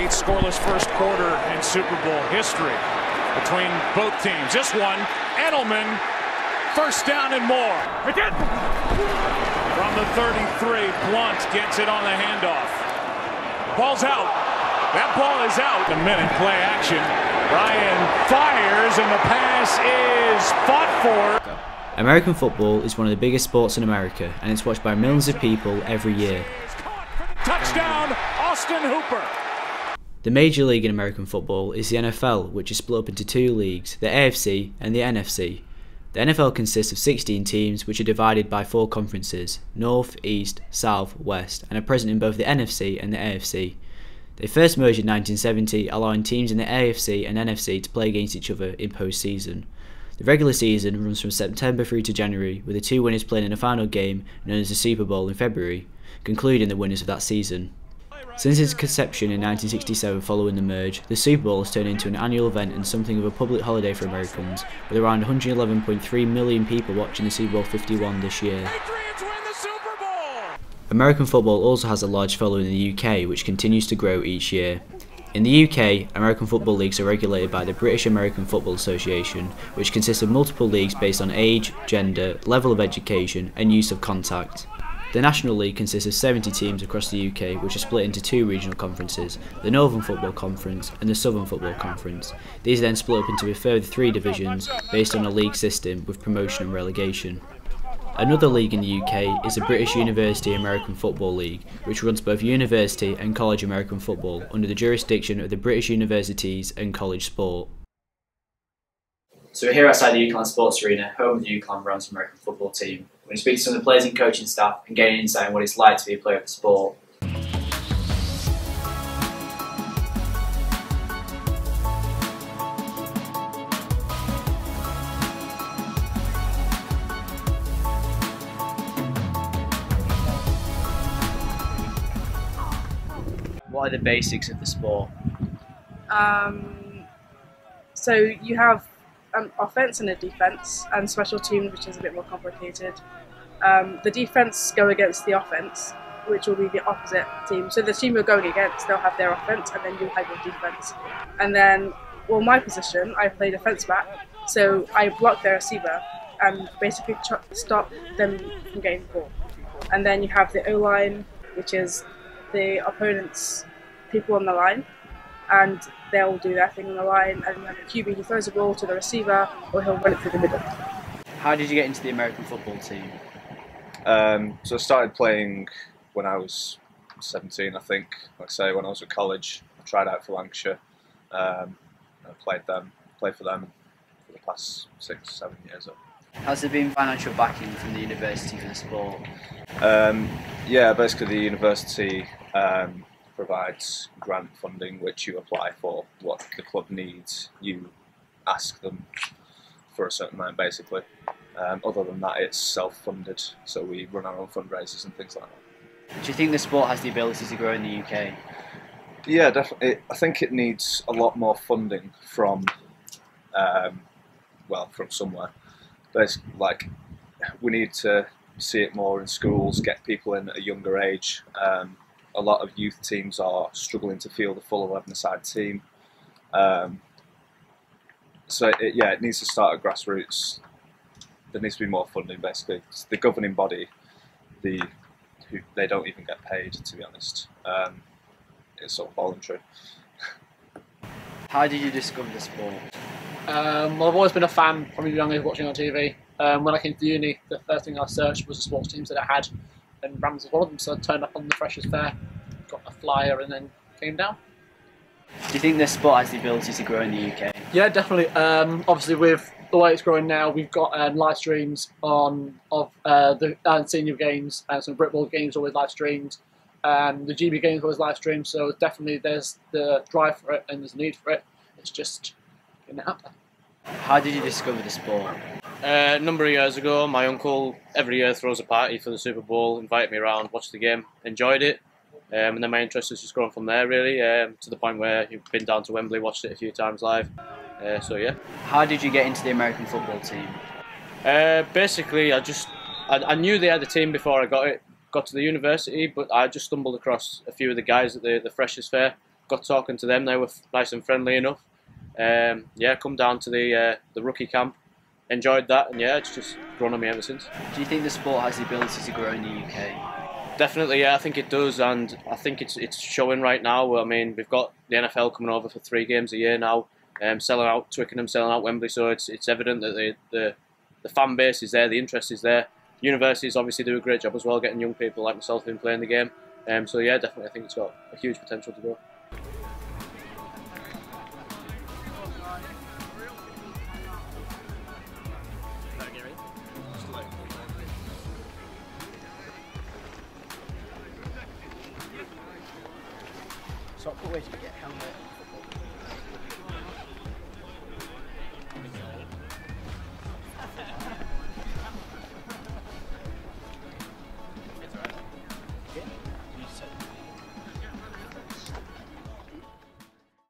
8th scoreless first quarter in Super Bowl history between both teams. This one, Edelman, first down and more. From the 33, Blunt gets it on the handoff. Ball's out. That ball is out. A minute, play action. Ryan fires, and the pass is fought for. American football is one of the biggest sports in America, and it's watched by millions of people every year. Touchdown, Austin Hooper. The major league in American football is the NFL, which is split up into two leagues, the AFC and the NFC. The NFL consists of 16 teams, which are divided by 4 conferences, North, East, South, West, and are present in both the NFC and the AFC. They first merged in 1970, allowing teams in the AFC and NFC to play against each other in postseason. The regular season runs from September through to January, with the 2 winners playing in a final game known as the Super Bowl in February, concluding the winners of that season. Since its conception in 1967 following the merge, the Super Bowl has turned into an annual event and something of a public holiday for Americans, with around 111.3 million people watching the Super Bowl 51 this year. American football also has a large following in the UK, which continues to grow each year. In the UK, American football leagues are regulated by the British American Football Association, which consists of multiple leagues based on age, gender, level of education and use of contact. The National League consists of 70 teams across the UK, which are split into 2 regional conferences, the Northern Football Conference and the Southern Football Conference. These are then split up into a further 3 divisions based on a league system with promotion and relegation. Another league in the UK is the British University American Football League, which runs both university and college American football under the jurisdiction of the British Universities and College Sport. So we're here outside the UConn Sports Arena, home of the UConn Rams American football team. We're going to speak to some of the players and coaching staff and gain insight on what it's like to be a player of the sport. What are the basics of the sport? So you have an offense and a defense, and special teams, which is a bit more complicated. The defense go against the offense, which will be the opposite team. So the team you're going against, they'll have their offense, and then you'll have your defense. And then, well, my position, I play defense back, so I block their receiver and basically stop them from getting the ball. And then you have the O-line, which is the opponent's people on the line, and they'll do their thing on the line, and then the QB, he throws the ball to the receiver, or he'll run it through the middle. How did you get into the American football team? So I started playing when I was 17, I think. Like I say, when I was at college, I tried out for Lancashire. I played for them for the past 6-7 years. Has there been financial backing from the university for the sport? Yeah, basically the university provides grant funding which you apply for. What the club needs, you ask them for a certain amount basically. Other than that, it's self-funded, so we run our own fundraisers and things like that. Do you think the sport has the ability to grow in the UK? Yeah, definitely. I think it needs a lot more funding from, from somewhere. Basically, like, we need to see it more in schools, get people in at a younger age. A lot of youth teams are struggling to field a full 11-a-side team. It needs to start at grassroots. There needs to be more funding, basically. It's the governing body, they don't even get paid, to be honest. It's sort of voluntary. How did you discover the sport? Well, I've always been a fan from a young age, watching on TV. When I came to uni, the first thing I searched was the sports teams that I had, and Rams was one of them, so I turned up on the Freshers' Fair, got a flyer, and then came down. Do you think this sport has the ability to grow in the UK? Yeah, definitely. Obviously, with the way it's growing now, we've got live streams of the senior games, and some Brit Bowl games always live streamed. The GB games always live streamed, so definitely there's the drive for it and there's a need for it. It's just getting it out there. How did you discover the sport? A number of years ago, my uncle every year throws a party for the Super Bowl, invited me around, watched the game, enjoyed it, and then my interest has just grown from there really, to the point where you've been down to Wembley, watched it a few times live, so yeah. How did you get into the American football team? Basically, I knew they had a team before I got to the university, but I just stumbled across a few of the guys at the Freshers' Fair, got talking to them. They were nice and friendly enough. Yeah, come down to the rookie camp, enjoyed that, and yeah, it's just grown on me ever since. Do you think the sport has the ability to grow in the UK? Definitely, yeah, I think it does, and I think it's showing right now. I mean, we've got the NFL coming over for 3 games a year now, selling out Twickenham, selling out Wembley, so it's evident that the fan base is there, the interest is there. Universities obviously do a great job as well, getting young people like myself in playing the game. So yeah, definitely, I think it's got a huge potential to grow. So, wait, get helmet.